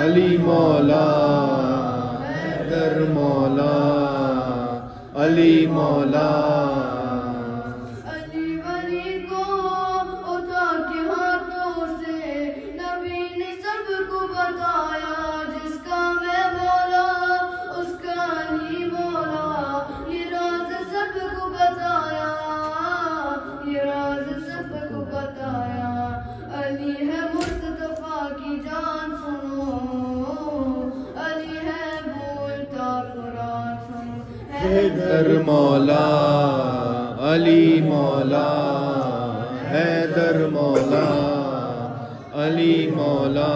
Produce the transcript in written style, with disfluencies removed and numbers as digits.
علی مولا حیدر مولا علی مولا علی ولی کو اٹھا کے ہاتھوں سے نبی نے سب کو بتایا، جس کا میں مولا اس کا علی مولا، یہ راز سب کو بتایا، یہ راز سب کو بتایا۔ علی ہے مصطفیٰ کی جان سنو، علی ہے بولتا قرآن سنو، حیدر مولا علی مولا حیدر مولا علی مولا